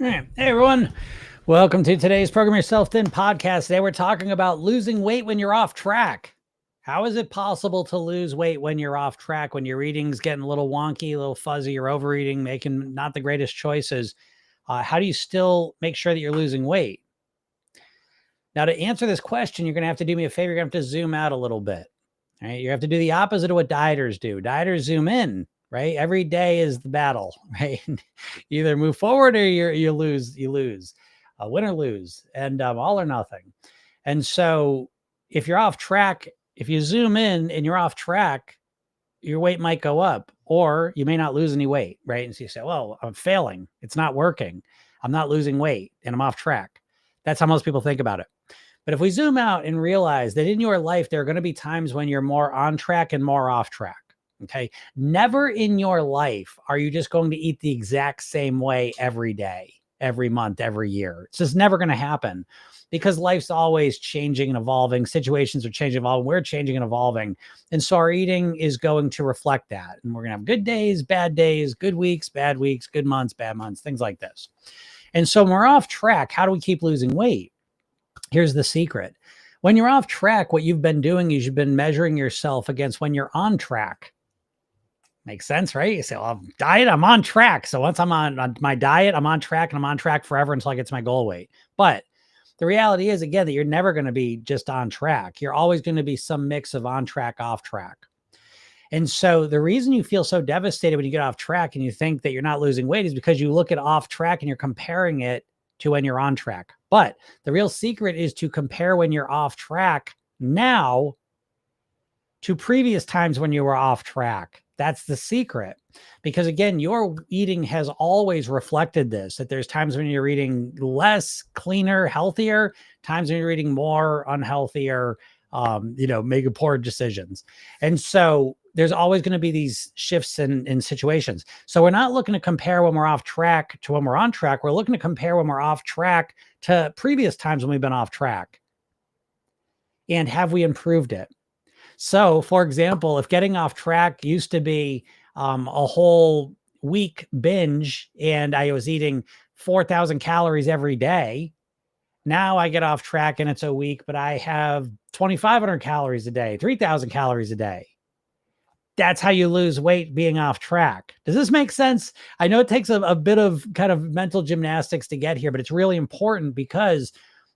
All right. Hey, everyone. Welcome to today's Program Yourself Thin podcast. Today, we're talking about losing weight when you're off track. How is it possible to lose weight when you're off track, when your eating's getting a little wonky, a little fuzzy, you're overeating, making not the greatest choices? How do you still make sure that you're losing weight? Now, to answer this question, you're going to have to do me a favor. You're going to have to zoom out a little bit. All right. You have to do the opposite of what dieters do. Dieters zoom in, right? Every day is the battle, right? You either move forward or you lose, win or lose, and all or nothing. And so if you're off track, if you zoom in and you're off track, your weight might go up or you may not lose any weight, right? And so you say, well, I'm failing. It's not working. I'm not losing weight and I'm off track. That's how most people think about it. But if we zoom out and realize that in your life, there are going to be times when you're more on track and more off track. Okay. Never in your life are you just going to eat the exact same way every day, every month, every year. It's just never going to happen because life's always changing and evolving. Situations are changing and evolving. We're changing and evolving. And so our eating is going to reflect that. And we're going to have good days, good weeks, bad weeks, good months, bad months, things like this. And so when we're off track, how do we keep losing weight? Here's the secret. When you're off track, what you've been doing is you've been measuring yourself against when you're on track. Makes sense, right? You say, well, diet, I'm on track. So once I'm on my diet, I'm on track and I'm on track forever until I get to my goal weight. But the reality is, again, that you're never going to be just on track. You're always going to be some mix of on track, off track. And so the reason you feel so devastated when you get off track and you think that you're not losing weight is because you look at off track and you're comparing it to when you're on track. But the real secret is to compare when you're off track now to previous times when you were off track. That's the secret. Because again, your eating has always reflected this, that there's times when you're eating less, cleaner, healthier, times when you're eating more, unhealthier, making poor decisions. And so there's always going to be these shifts in situations. So we're not looking to compare when we're off track to when we're on track. We're looking to compare when we're off track to previous times when we've been off track. And have we improved it? So, for example, if getting off track used to be a whole week binge and I was eating 4,000 calories every day, now I get off track and it's a week, but I have 2,500 calories a day, 3,000 calories a day. That's how you lose weight being off track. Does this make sense? I know it takes a bit of kind of mental gymnastics to get here, but it's really important because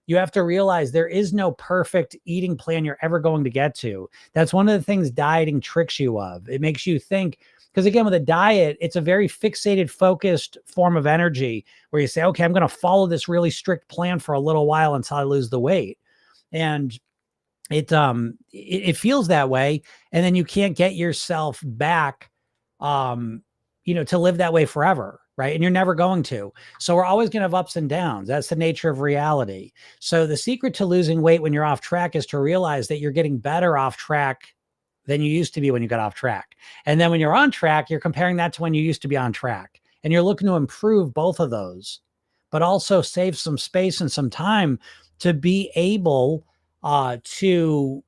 you have to realize there is no perfect eating plan you're ever going to get to. That's one of the things dieting tricks you of. It makes you think, because again, with a diet, it's a very fixated, focused form of energy where you say, okay, I'm going to follow this really strict plan for a little while until I lose the weight. And it feels that way. And then you can't get yourself back, to live that way forever. Right. And you're never going to. So we're always going to have ups and downs. That's the nature of reality. So the secret to losing weight when you're off track is to realize that you're getting better off track than you used to be when you got off track. And then when you're on track, you're comparing that to when you used to be on track. And you're looking to improve both of those, but also save some space and some time to be able to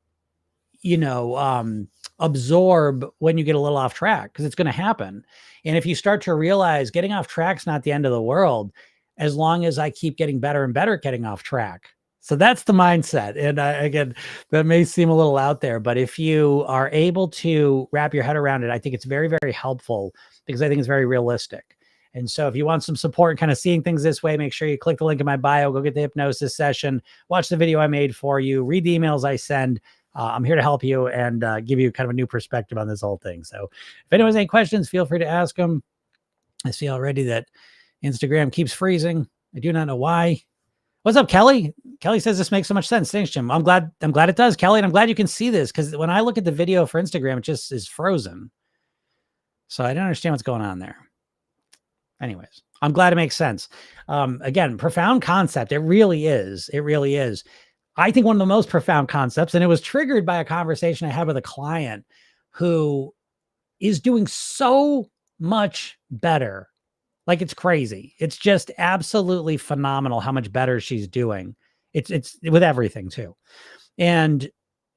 absorb when you get a little off track, because it's going to happen. And if you start to realize getting off track is not the end of the world, as long as I keep getting better and better at getting off track. So that's the mindset. And again, that may seem a little out there, but if you are able to wrap your head around it, I think it's very, very helpful because I think it's very realistic. And so if you want some support and kind of seeing things this way, make sure you click the link in my bio, go get the hypnosis session, watch the video I made for you, read the emails I send. I'm here to help you and give you kind of a new perspective on this whole thing. So if anyone has any questions, feel free to ask them. I see already that Instagram keeps freezing. I do not know why. What's up, Kelly? Kelly says this makes so much sense. Thanks, Jim. I'm glad it does, Kelly. And I'm glad you can see this because when I look at the video for Instagram, it just is frozen. So I don't understand what's going on there. Anyways, I'm glad it makes sense. Again, profound concept. It really is. It really is. I think one of the most profound concepts, and it was triggered by a conversation I had with a client who is doing so much better. Like, it's crazy. It's just absolutely phenomenal how much better she's doing. It's with everything too. And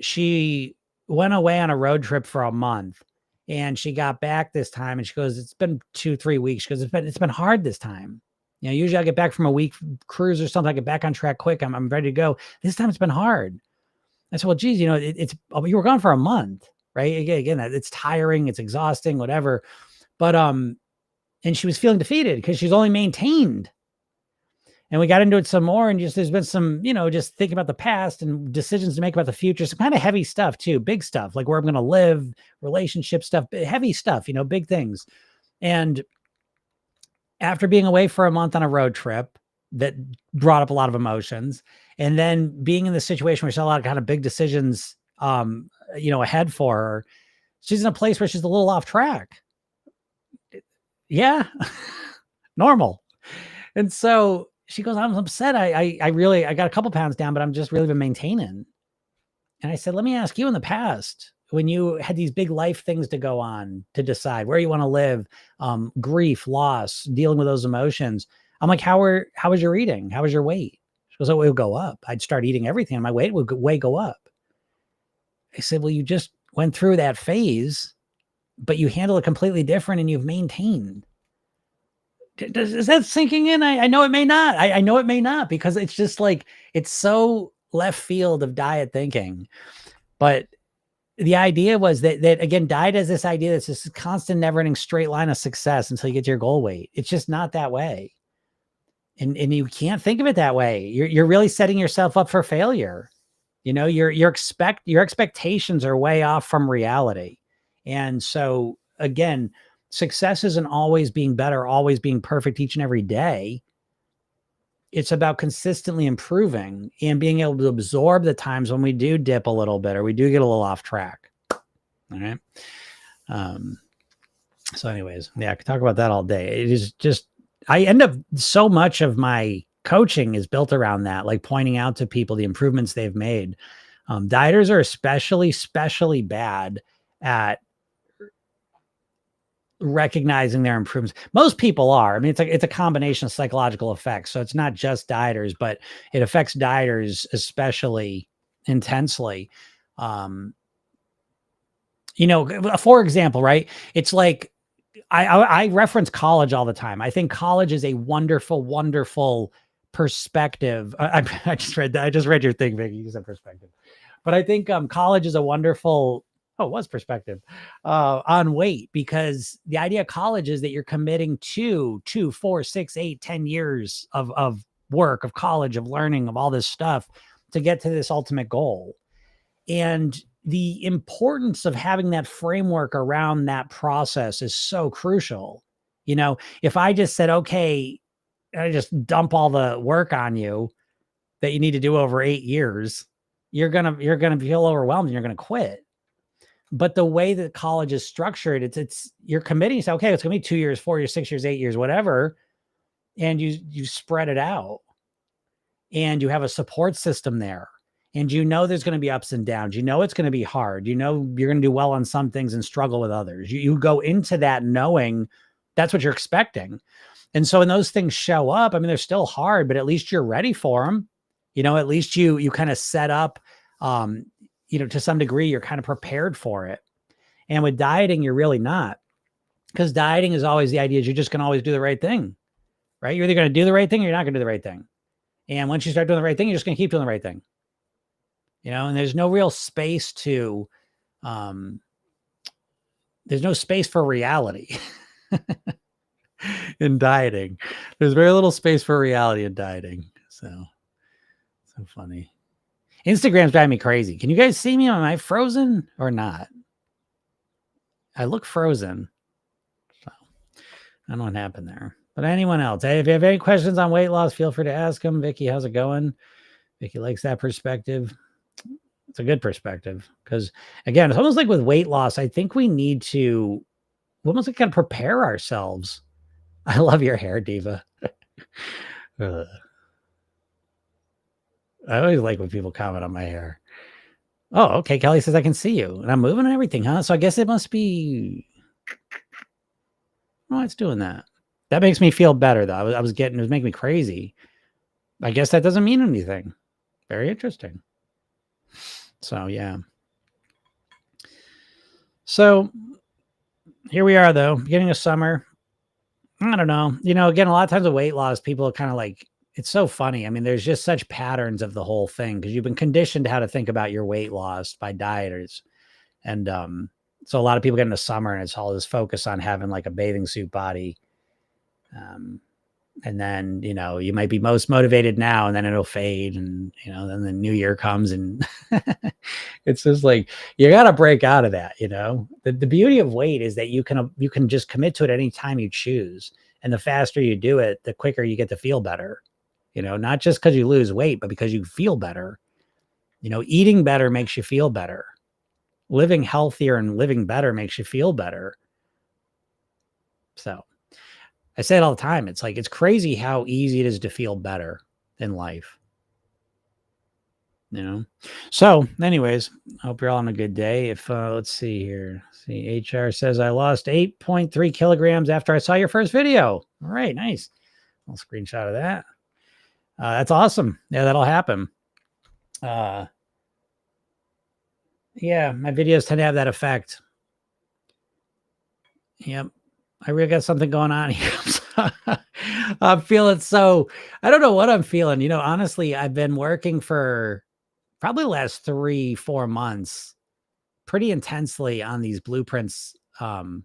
she went away on a road trip for a month and she got back this time and she goes, it's been 2-3 weeks. She goes, it's been hard this time. Usually I get back from a week cruise or something. I get back on track quick. I'm ready to go. This time it's been hard. I said, well, geez, you were gone for a month, right? Again, it's tiring, it's exhausting, whatever. But, and she was feeling defeated because she's only maintained. And we got into it some more, and there's been some, just thinking about the past and decisions to make about the future, some kind of heavy stuff too, big stuff, like where I'm going to live, relationship stuff, heavy stuff, big things. And after being away for a month on a road trip that brought up a lot of emotions, and then being in the situation where she had a lot of kind of big decisions, ahead for her, she's in a place where she's a little off track. Yeah, normal. And so she goes, I'm upset. I got a couple pounds down, but I'm just really been maintaining. And I said, let me ask you, in the past, when you had these big life things to go on, to decide where you want to live, grief, loss, dealing with those emotions. I'm like, how was your eating? How was your weight? She goes, oh, it would go up. I'd start eating everything and my weight would go up. I said, well, you just went through that phase, but you handle it completely different and you've maintained. Is that sinking in? I know it may not. I know it may not, because it's just like, it's so left field of diet thinking. But the idea was that again, diet is this idea that's this constant, never ending straight line of success until you get to your goal weight. It's just not that way. And you can't think of it that way. You're really setting yourself up for failure. Your expectations are way off from reality. And so again, success isn't always being better, always being perfect each and every day. It's about consistently improving and being able to absorb the times when we do dip a little bit or we do get a little off track. All right. So anyways, yeah, I could talk about that all day. It is just, I end up, so much of my coaching is built around that, like pointing out to people the improvements they've made. Dieters are especially bad at recognizing their improvements. Most people are. I mean, it's a combination of psychological effects. So it's not just dieters, but it affects dieters especially intensely. For example, right? It's like, I reference college all the time. I think college is a wonderful, wonderful perspective. I just read your thing, Vicky. You said perspective, but I think college is a wonderful. Oh, it was perspective on weight, because the idea of college is that you're committing to 2, 4, 6, 8, 10 years of work, of college, of learning, of all this stuff to get to this ultimate goal. And the importance of having that framework around that process is so crucial. If I just said, okay, I just dump all the work on you that you need to do over 8 years, you're going to feel overwhelmed and you're going to quit. But the way that college is structured, it's you're committing, so okay, it's going to be 2 years, 4 years, 6 years, 8 years, whatever. And you spread it out and you have a support system there. And there's going to be ups and downs. It's going to be hard. You're going to do well on some things and struggle with others. You go into that knowing that's what you're expecting. And so when those things show up, I mean, they're still hard, but at least you're ready for them. At least you kind of set up, to some degree, you're kind of prepared for it. And with dieting, you're really not, because dieting is always the idea is you're just going to always do the right thing, right? You're either going to do the right thing or you're not going to do the right thing. And once you start doing the right thing, you're just going to keep doing the right thing. And there's no real space to, there's no space for reality in dieting. There's very little space for reality in dieting. So funny. Instagram's driving me crazy. Can you guys see me? Am I frozen or not? I look frozen. So I don't know what happened there. But anyone else? Hey, if you have any questions on weight loss, feel free to ask them. Vicky, how's it going? Vicky likes that perspective. It's a good perspective, because again, it's almost like with weight loss, I think we need to almost like kind of prepare ourselves. I love your hair, Diva. I always like when people comment on my hair. Oh, okay. Kelly says I can see you and I'm moving and everything, huh? So I guess it must be. Oh, it's doing that. That makes me feel better though. It was making me crazy. I guess that doesn't mean anything. Very interesting. So yeah. So here we are though, beginning of summer. I don't know. You know, again, a lot of times with weight loss, people are kind of like, it's so funny. I mean, there's just such patterns of the whole thing because you've been conditioned how to think about your weight loss by dieters. And so a lot of people get into summer and it's all this focus on having like a bathing suit body. Um, and then, you know, you might be most motivated now and then it'll fade. And, you know, then the new year comes and it's just like, you got to break out of that. You know, the beauty of weight is that you can just commit to it anytime you choose. And the faster you do it, the quicker you get to feel better, you know, not just because you lose weight, but because you feel better. You know, eating better makes you feel better. Living healthier and living better makes you feel better. So I say it all the time. It's like, it's crazy how easy it is to feel better in life. You know? So anyways, I hope you're all on a good day. If, let's see here. See, HR says I lost 8.3 kilograms after I saw your first video. All right. Nice. I'll screenshot of that. That's awesome. Yeah, that'll happen. Yeah, my videos tend to have that effect. Yep. I really got something going on here. I'm feeling so, I don't know what I'm feeling. You know, honestly, I've been working for probably the last 3-4 months pretty intensely on these blueprints that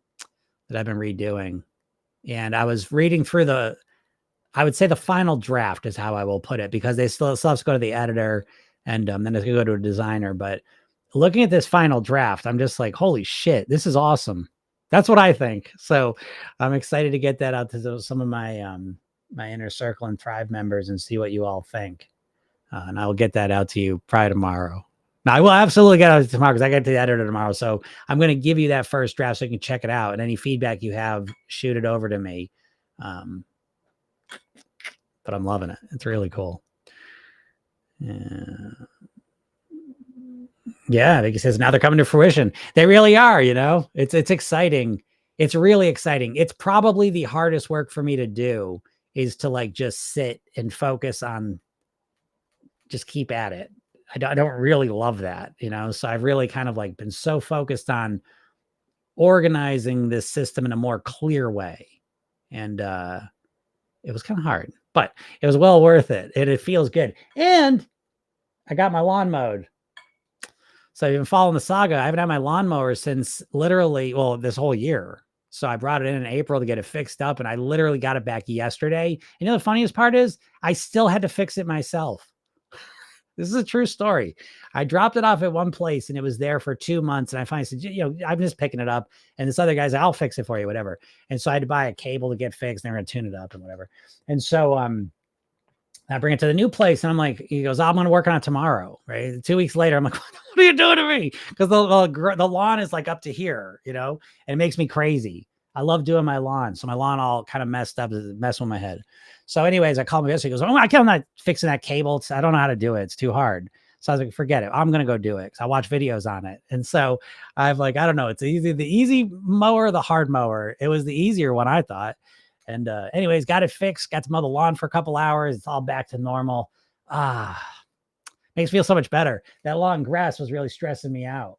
I've been redoing. And I was reading through I would say the final draft is how I will put it, because they still have to go to the editor and then it's going to go to a designer. But looking at this final draft, I'm just like, holy shit, this is awesome. That's what I think. So I'm excited to get that out to some of my my inner circle and Thrive members and see what you all think. And I will get that out to you probably tomorrow. Now, I will absolutely get out tomorrow because I get to the editor tomorrow. So I'm going to give you that first draft so you can check it out. And any feedback you have, shoot it over to me. But I'm loving it. It's really cool. Yeah, like he says, now they're coming to fruition. They really are, you know, it's exciting. It's really exciting. It's probably the hardest work for me to do is to like just sit and focus on, just keep at it. I don't really love that, you know? So I've really kind of like been so focused on organizing this system in a more clear way. And it was kind of hard, but it was well worth it. And it feels good. And I got my lawn mowed. So I've been following the saga. I haven't had my lawnmower since literally, well, this whole year. So I brought it in April to get it fixed up, and I literally got it back yesterday. You know, the funniest part is I still had to fix it myself. This is a true story. I dropped it off at one place and it was there for 2 months. And I finally said, you know, I'm just picking it up. And this other guy's, I'll fix it for you, whatever. And so I had to buy a cable to get fixed. And they're going to tune it up and whatever. And so I bring it to the new place and I'm like, he goes, I'm going to work on it tomorrow. Right. 2 weeks later, I'm like, what are you doing to me? Because the lawn is like up to here, you know, and it makes me crazy. I love doing my lawn. So my lawn all kind of messed up, messing with my head. So anyways, I called him yesterday. He goes, oh, I'm not fixing that cable. I don't know how to do it. It's too hard. So I was like, forget it. I'm going to go do it. Cause I watch videos on it. And so I've like, I don't know. It's the easy mower, the hard mower. It was the easier one, I thought. And anyways, got it fixed, got to mow the lawn for a couple hours. It's all back to normal. Makes me feel so much better. That long grass was really stressing me out.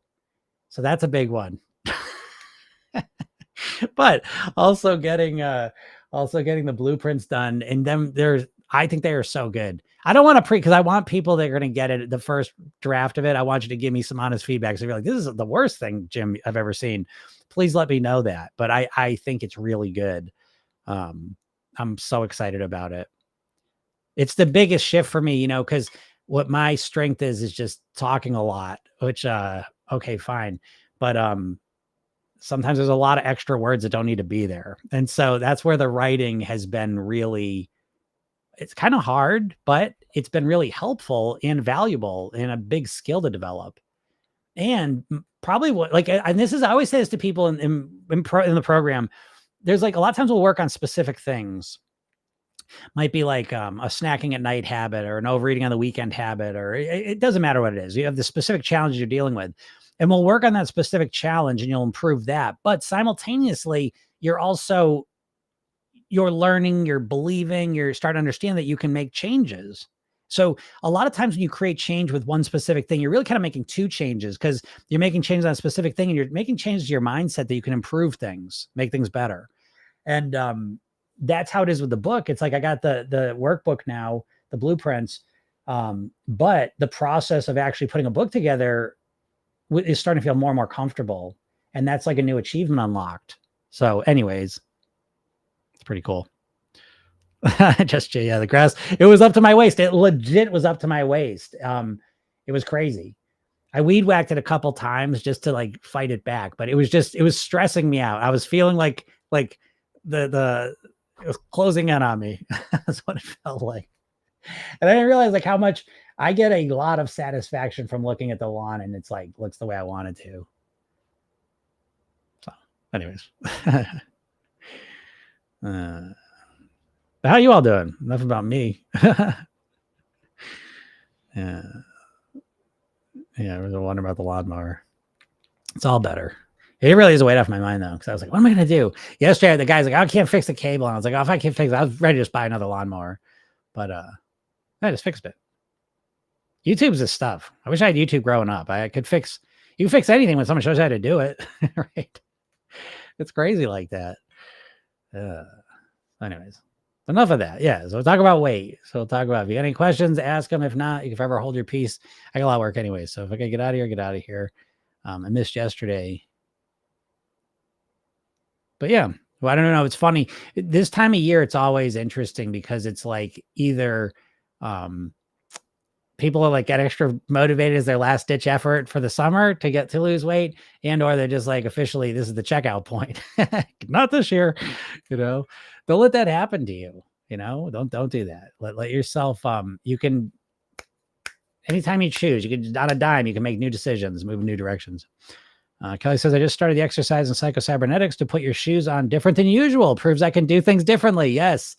So that's a big one. But also getting the blueprints done, and then I think they are so good. I don't want to because I want people that are going to get it, the first draft of it. I want you to give me some honest feedback. So if you're like, this is the worst thing, Jim, I've ever seen, please let me know that. But I think it's really good. I'm so excited about it. It's the biggest shift for me, you know, because what my strength is just talking a lot, which okay, fine. But sometimes there's a lot of extra words that don't need to be there. And so that's where the writing has been really, it's kind of hard, but it's been really helpful and valuable and a big skill to develop. And probably and this is, I always say this to people in the program, there's like a lot of times we'll work on specific things. Might be like a snacking at night habit or an overeating on the weekend habit, or it doesn't matter what it is. You have the specific challenges you're dealing with. And we'll work on that specific challenge and you'll improve that. But simultaneously, you're learning, you're believing, you're starting to understand that you can make changes. So a lot of times when you create change with one specific thing, you're really kind of making two changes because you're making changes on a specific thing and you're making changes to your mindset that you can improve things, make things better. And that's how it is with the book. It's like I got the workbook now, the blueprints, but the process of actually putting a book together is starting to feel more and more comfortable, and that's like a new achievement unlocked. So, anyways, it's pretty cool. Just yeah, the grass. It was up to my waist. It legit was up to my waist. It was crazy. I weed whacked it a couple times just to like fight it back, but it was stressing me out. I was feeling like the it was closing in on me. That's what it felt like. And I didn't realize like how much I get a lot of satisfaction from looking at the lawn, and it's like looks the way I want it to. So, anyways. How you all doing? Enough about me. Yeah. Yeah, I was wondering about the lawnmower. It's all better. It really is a weight off my mind though, because I was like, what am I gonna do? Yesterday, the guy's like, I can't fix the cable. And I was like, oh, if I can't fix it, I was ready to just buy another lawnmower. But I just fixed it. YouTube's this stuff. I wish I had YouTube growing up. You can fix anything when someone shows you how to do it. Right? It's crazy like that. Anyways. Enough of that. Yeah. So we'll talk about weight. So we'll talk about, if you got any questions, ask them. If not, you can forever hold your peace. I got a lot of work anyway. So if I can get out of here, get out of here. I missed yesterday. But yeah, well, I don't know. It's funny. This time of year, it's always interesting because it's like either people are like get extra motivated as their last ditch effort for the summer to lose weight, and or they're just like officially this is the checkout point. Not this year, Don't let that happen to you. Don't do that. Let yourself. You can anytime you choose. You can on a dime. You can make new decisions, move in new directions. Kelly says, I just started the exercise in psychocybernetics to put your shoes on different than usual. Proves I can do things differently. Yes,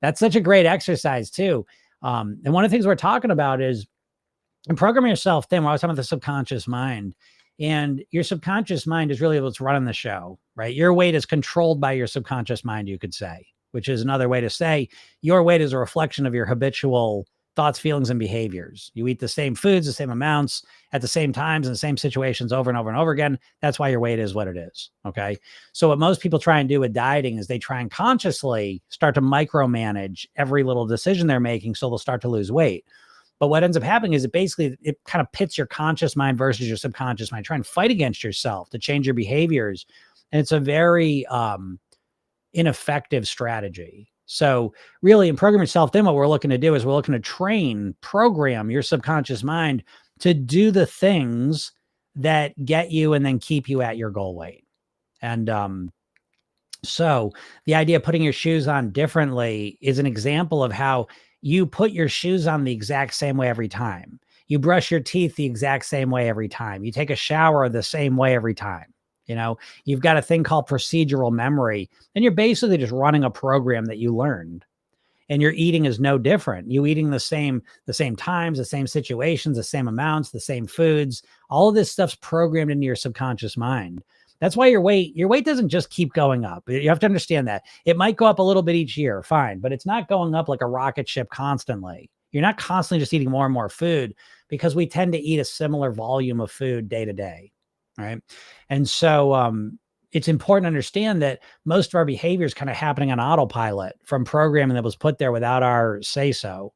that's such a great exercise too. And one of the things we're talking about is programming yourself thin. We're always talking about the subconscious mind, and your subconscious mind is really what's running the show, right? Your weight is controlled by your subconscious mind, you could say, which is another way to say your weight is a reflection of your habitual thoughts, feelings, and behaviors. You eat the same foods, the same amounts at the same times in the same situations over and over and over again. That's why your weight is what it is. Okay. So what most people try and do with dieting is they try and consciously start to micromanage every little decision they're making. So they'll start to lose weight. But what ends up happening is it kind of pits your conscious mind versus your subconscious mind. Try and fight against yourself to change your behaviors. And it's a very ineffective strategy. So really in Program Yourself Thin, what we're looking to do is we're looking to program your subconscious mind to do the things that get you and then keep you at your goal weight. And so the idea of putting your shoes on differently is an example of how you put your shoes on the exact same way every time. You brush your teeth the exact same way every time. You take a shower the same way every time. You've got a thing called procedural memory, and you're basically just running a program that you learned, and your eating is no different. You eating the same times, the same situations, the same amounts, the same foods. All of this stuff's programmed into your subconscious mind. That's why your weight doesn't just keep going up. You have to understand that. It might go up a little bit each year, fine, but it's not going up like a rocket ship constantly. You're not constantly just eating more and more food because we tend to eat a similar volume of food day to day. Right. And so it's important to understand that most of our behavior is kind of happening on autopilot from programming that was put there without our say so.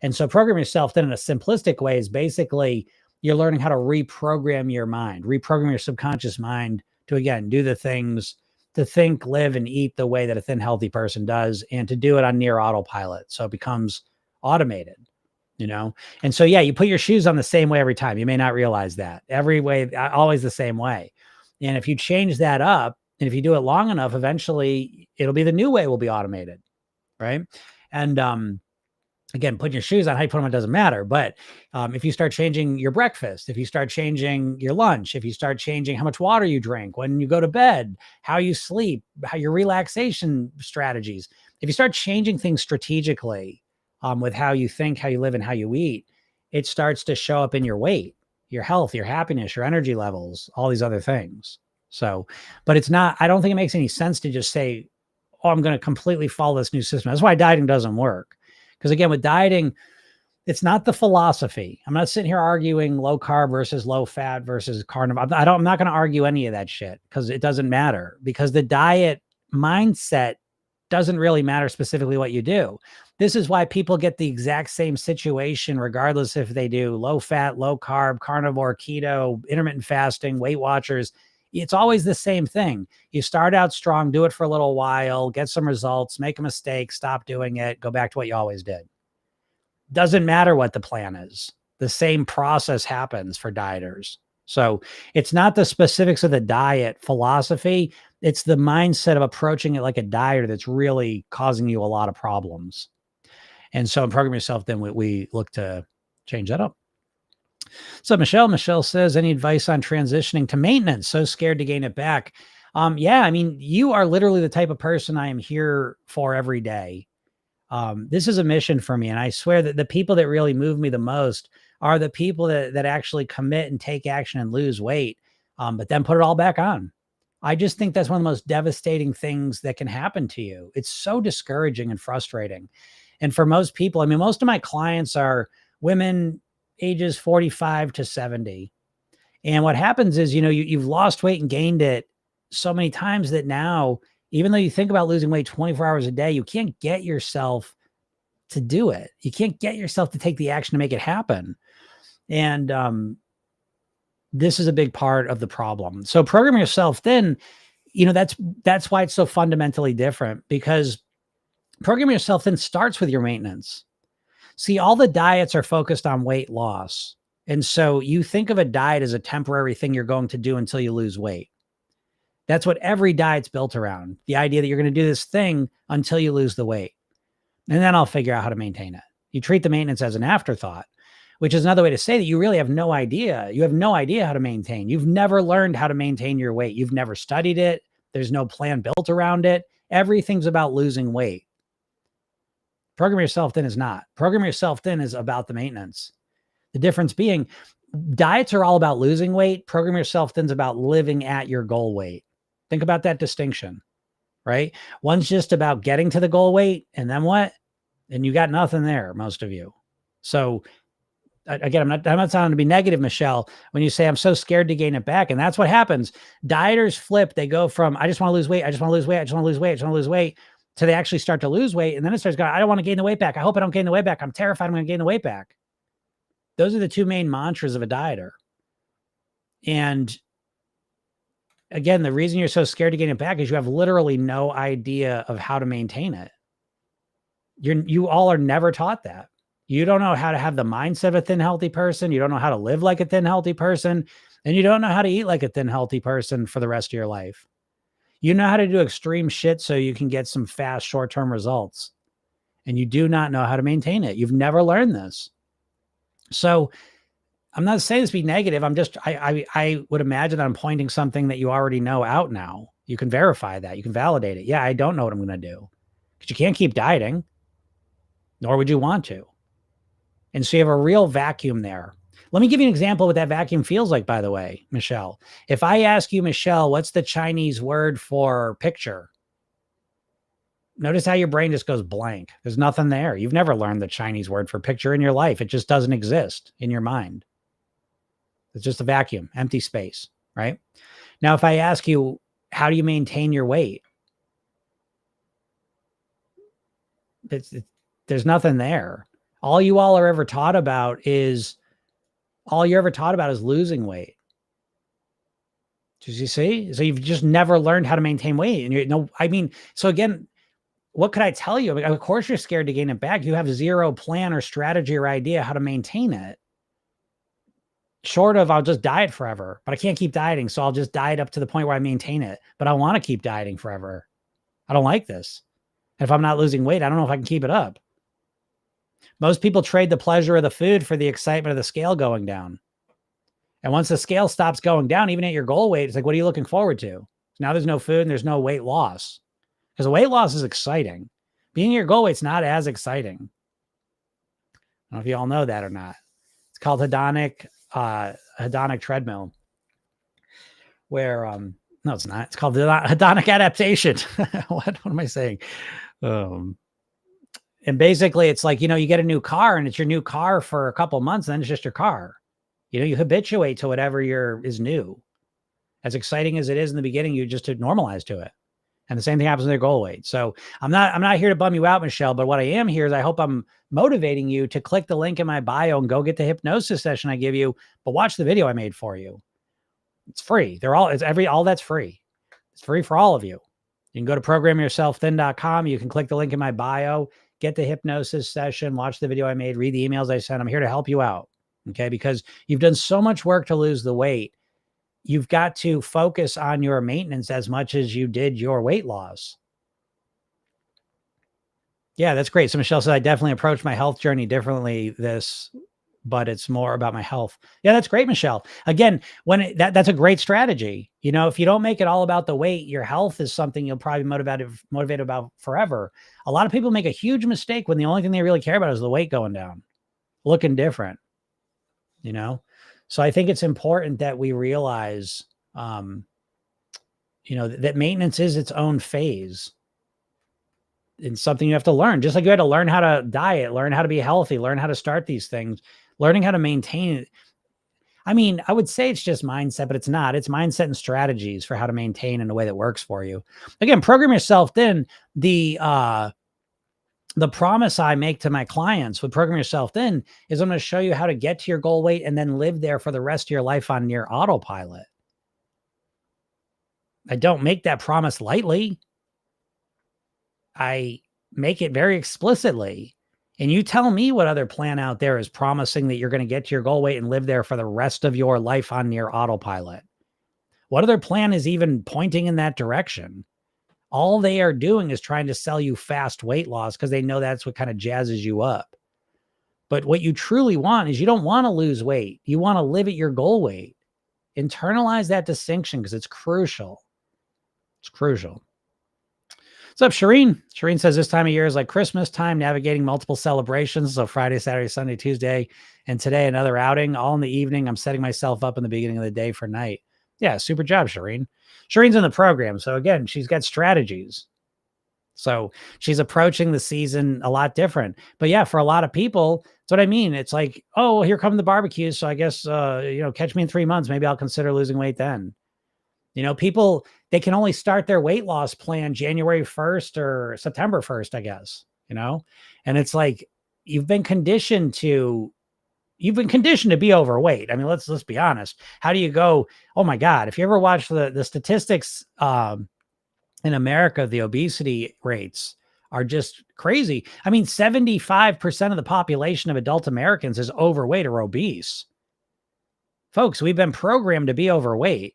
And so program yourself then in a simplistic way is basically you're learning how to reprogram your mind, reprogram your subconscious mind to, again, do the things to think, live, and eat the way that a thin, healthy person does, and to do it on near autopilot. So it becomes automated. And so, yeah, you put your shoes on the same way every time. You may not realize that every way, always the same way. And if you change that up and if you do it long enough, eventually it'll be the new way will be automated. Right. And, again, putting your shoes on, how you put them on doesn't matter. But if you start changing your breakfast, if you start changing your lunch, if you start changing how much water you drink, when you go to bed, how you sleep, how your relaxation strategies, if you start changing things strategically, with how you think, how you live, and how you eat, it starts to show up in your weight, your health, your happiness, your energy levels, all these other things. So, but it's not, I don't think it makes any sense to just say, oh, I'm going to completely follow this new system. That's why dieting doesn't work. Because again, with dieting, it's not the philosophy. I'm not sitting here arguing low carb versus low fat versus carnivore. I'm not going to argue any of that shit because it doesn't matter, because the diet mindset doesn't really matter specifically what you do. This is why people get the exact same situation, regardless if they do low fat, low carb, carnivore, keto, intermittent fasting, Weight Watchers. It's always the same thing. You start out strong, do it for a little while, get some results, make a mistake, stop doing it, go back to what you always did. Doesn't matter what the plan is. The same process happens for dieters. So it's not the specifics of the diet philosophy. It's the mindset of approaching it like a dieter that's really causing you a lot of problems. And so in Program Yourself, then we look to change that up. So Michelle says, any advice on transitioning to maintenance? So scared to gain it back. Yeah, I mean, you are literally the type of person I am here for every day. This is a mission for me. And I swear that the people that really move me the most are the people that actually commit and take action and lose weight, but then put it all back on. I just think that's one of the most devastating things that can happen to you. It's so discouraging and frustrating. And for most people, I mean, most of my clients are women ages 45 to 70. And what happens is, you've lost weight and gained it so many times that now, even though you think about losing weight 24 hours a day, you can't get yourself to do it. You can't get yourself to take the action to make it happen. And this is a big part of the problem. So Program Yourself Thin, that's why it's so fundamentally different, because Program Yourself Thin starts with your maintenance. See, all the diets are focused on weight loss. And so you think of a diet as a temporary thing you're going to do until you lose weight. That's what every diet's built around. The idea that you're going to do this thing until you lose the weight. And then I'll figure out how to maintain it. You treat the maintenance as an afterthought, which is another way to say that you really have no idea. You have no idea how to maintain. You've never learned how to maintain your weight. You've never studied it. There's no plan built around it. Everything's about losing weight. Program Yourself Thin is not. Program Yourself Thin is about the maintenance. The difference being, diets are all about losing weight. Program Yourself Thin is about living at your goal weight. Think about that distinction, right? One's just about getting to the goal weight, and then what? And you got nothing there, most of you. So again, I'm not sounding to be negative, Michelle, when you say I'm so scared to gain it back. And that's what happens. Dieters flip. They go from, I just want to lose weight. I just want to lose weight. I just want to lose weight. I just want to lose weight. So they actually start to lose weight. And then it starts going, I don't want to gain the weight back. I hope I don't gain the weight back. I'm terrified I'm going to gain the weight back. Those are the two main mantras of a dieter. And again, the reason you're so scared to gain it back is you have literally no idea of how to maintain it. You all are never taught that. You don't know how to have the mindset of a thin, healthy person. You don't know how to live like a thin, healthy person. And you don't know how to eat like a thin, healthy person for the rest of your life. You know how to do extreme shit so you can get some fast, short-term results. And you do not know how to maintain it. You've never learned this. So I'm not saying this to be negative. I would imagine that I'm pointing something that you already know out now. You can verify that. You can validate it. Yeah, I don't know what I'm going to do. Because you can't keep dieting. Nor would you want to. And so you have a real vacuum there. Let me give you an example of what that vacuum feels like, by the way, Michelle. If I ask you, Michelle, what's the Chinese word for picture? Notice how your brain just goes blank. There's nothing there. You've never learned the Chinese word for picture in your life. It just doesn't exist in your mind. It's just a vacuum, empty space, right? Now, if I ask you, how do you maintain your weight? There's nothing there. All you all are ever taught about is losing weight. Did you see? So you've just never learned how to maintain weight. And so again, what could I tell you? I mean, of course you're scared to gain it back. You have zero plan or strategy or idea how to maintain it. Short of, I'll just diet forever, but I can't keep dieting. So I'll just diet up to the point where I maintain it, but I want to keep dieting forever. I don't like this. And if I'm not losing weight, I don't know if I can keep it up. Most people trade the pleasure of the food for the excitement of the scale going down. And once the scale stops going down, even at your goal weight, it's like, what are you looking forward to? Now there's no food and there's no weight loss. Because the weight loss is exciting. Being at your goal weight's not as exciting. I don't know if you all know that or not. It's called hedonic treadmill. Where no, it's not. It's called hedonic adaptation. What am I saying? And basically it's like, you get a new car and it's your new car for a couple months, and then it's just your car. You habituate to whatever is new. As exciting as it is in the beginning, you just normalize to it. And the same thing happens with their goal weight. So I'm not here to bum you out, Michelle, but what I am here is I hope I'm motivating you to click the link in my bio and go get the hypnosis session I give you, but watch the video I made for you. It's free. All that's free. It's free for all of you. You can go to programyourselfthin.com. You can click the link in my bio, get the hypnosis session, watch the video I made, read the emails I sent. I'm here to help you out. Okay. Because you've done so much work to lose the weight. You've got to focus on your maintenance as much as you did your weight loss. Yeah, that's great. So Michelle said, I definitely approached my health journey differently but it's more about my health. Yeah, that's great, Michelle. Again, that's a great strategy. If you don't make it all about the weight, your health is something you'll probably motivated about forever. A lot of people make a huge mistake when the only thing they really care about is the weight going down, looking different, So I think it's important that we realize, that maintenance is its own phase. It's something you have to learn, just like you had to learn how to diet, learn how to be healthy, learn how to start these things, learning how to maintain it. I mean, I would say it's just mindset, but it's not. It's mindset and strategies for how to maintain in a way that works for you. Again, program yourself thin. The promise I make to my clients with Program Yourself Thin is I'm going to show you how to get to your goal weight and then live there for the rest of your life on near autopilot. I don't make that promise lightly. I make it very explicitly. And you tell me what other plan out there is promising that you're going to get to your goal weight and live there for the rest of your life on near autopilot. What other plan is even pointing in that direction? All they are doing is trying to sell you fast weight loss because they know that's what kind of jazzes you up. But what you truly want is you don't want to lose weight. You want to live at your goal weight. Internalize that distinction because it's crucial. It's crucial. What's up, Shireen? Shireen says this time of year is like Christmas time, navigating multiple celebrations. So Friday, Saturday, Sunday, Tuesday, and today another outing all in the evening. I'm setting myself up in the beginning of the day for night. Yeah, super job, Shireen. Shireen's in the program. So again, she's got strategies. So she's approaching the season a lot different. But yeah, for a lot of people, that's what I mean. It's like, oh, here come the barbecues. So I guess, catch me in 3 months. Maybe I'll consider losing weight then. People, they can only start their weight loss plan January 1st or September 1st, I guess, and it's like, you've been conditioned to be overweight. I mean, let's be honest. How do you go? Oh my God. If you ever watch the statistics, in America, the obesity rates are just crazy. I mean, 75% of the population of adult Americans is overweight or obese. Folks, we've been programmed to be overweight.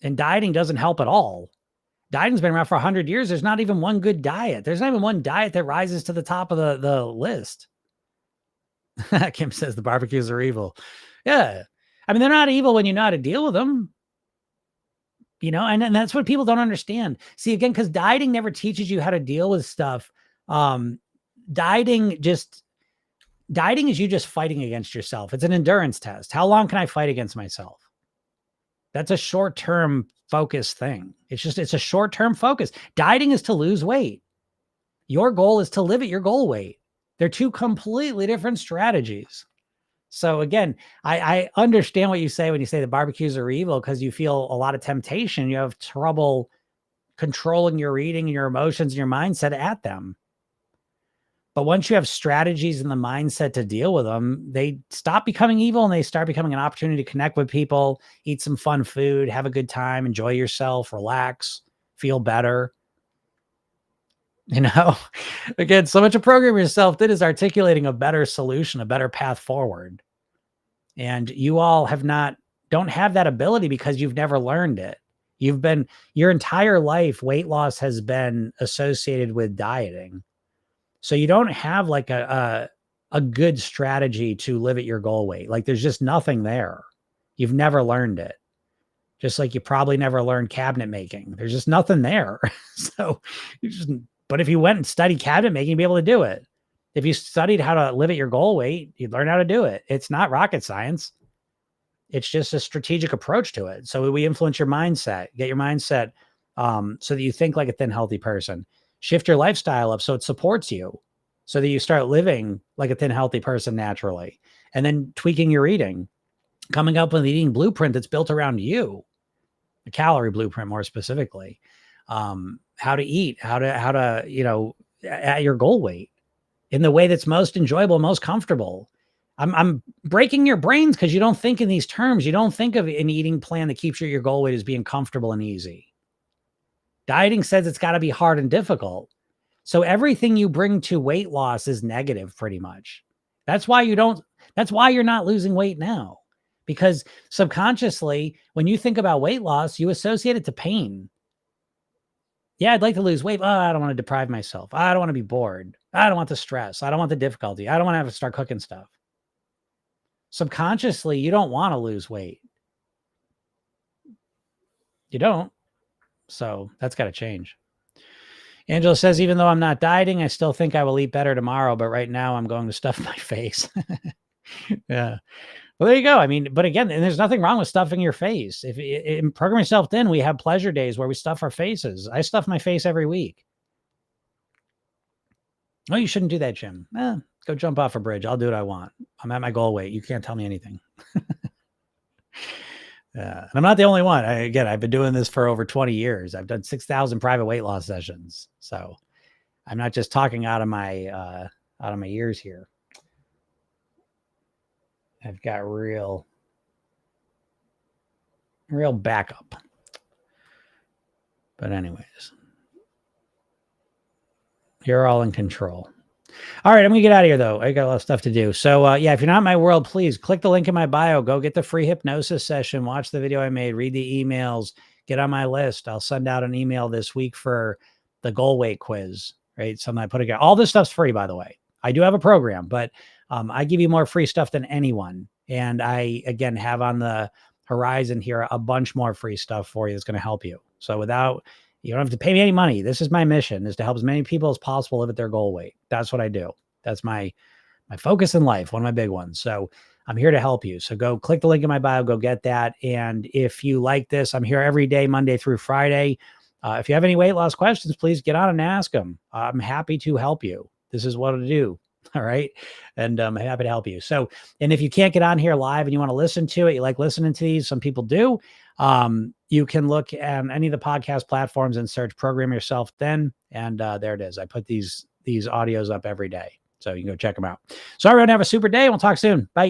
And dieting doesn't help at all. Dieting's been around for 100 years. There's not even one good diet. There's not even one diet that rises to the top of the list. Kim says the barbecues are evil. Yeah. I mean, they're not evil when you know how to deal with them. And that's what people don't understand. See, again, because dieting never teaches you how to deal with stuff. Dieting is you just fighting against yourself. It's an endurance test. How long can I fight against myself? That's a short-term focus thing. It's a short-term focus. Dieting is to lose weight. Your goal is to live at your goal weight. They're two completely different strategies. So again, I understand what you say when you say the barbecues are evil because you feel a lot of temptation. You have trouble controlling your eating and your emotions and your mindset at them. But once you have strategies and the mindset to deal with them, they stop becoming evil and they start becoming an opportunity to connect with people, eat some fun food, have a good time, enjoy yourself, relax, feel better. Again, so much of Program Yourself Thin is articulating a better solution, a better path forward. And you all don't have that ability because you've never learned it. Your entire life, weight loss has been associated with dieting. So you don't have like a good strategy to live at your goal weight. Like there's just nothing there. You've never learned it. Just like you probably never learned cabinet making. There's just nothing there. But if you went and studied cabinet making, you'd be able to do it. If you studied how to live at your goal weight, you'd learn how to do it. It's not rocket science. It's just a strategic approach to it. So we influence your mindset, get your mindset so that you think like a thin, healthy person. Shift your lifestyle up so it supports you so that you start living like a thin, healthy person naturally. And then tweaking your eating, coming up with an eating blueprint that's built around you. a calorie blueprint more specifically, how to eat, how to, at your goal weight in the way that's most enjoyable, most comfortable. I'm breaking your brains because you don't think in these terms. You don't think of an eating plan that keeps you at your goal weight as being comfortable and easy. Dieting says it's got to be hard and difficult. So everything you bring to weight loss is negative pretty much. That's why you're not losing weight now, because subconsciously, when you think about weight loss, you associate it to pain. Yeah, I'd like to lose weight. Oh, I don't want to deprive myself. I don't want to be bored. I don't want the stress. I don't want the difficulty. I don't want to have to start cooking stuff. Subconsciously, you don't want to lose weight. You don't. So that's got to change. Angela says, even though I'm not dieting, I still think I will eat better tomorrow. But right now I'm going to stuff my face. Yeah. Well, there you go. I mean, but again, and there's nothing wrong with stuffing your face. If in Program Yourself Thin, we have pleasure days where we stuff our faces. I stuff my face every week. Oh, you shouldn't do that, Jim. Go jump off a bridge. I'll do what I want. I'm at my goal weight. You can't tell me anything. And I'm not the only one. I've been doing this for over 20 years. I've done 6,000 private weight loss sessions. So I'm not just talking out of my ears here. I've got real backup. But anyways, you're all in control. All right, I'm going to get out of here, though. I got a lot of stuff to do. So, if you're not in my world, please click the link in my bio. Go get the free hypnosis session. Watch the video I made. Read the emails. Get on my list. I'll send out an email this week for the goal weight quiz, right? Something I put together. All this stuff's free, by the way. I do have a program, but I give you more free stuff than anyone. And I, again, have on the horizon here a bunch more free stuff for you that's going to help you. So you don't have to pay me any money. This is my mission, is to help as many people as possible live at their goal weight. That's what I do. That's my focus in life, one of my big ones. So I'm here to help you. So go click the link in my bio, go get that. And if you like this, I'm here every day, Monday through Friday. If you have any weight loss questions, please get on and ask them. I'm happy to help you. This is what I do. All right. And I'm happy to help you. So, and if you can't get on here live and you want to listen to it, you like listening to these, some people do. You can look at any of the podcast platforms and search Program Yourself Thin. And there it is. I put these audios up every day. So you can go check them out. So everyone have a super day. We'll talk soon. Bye.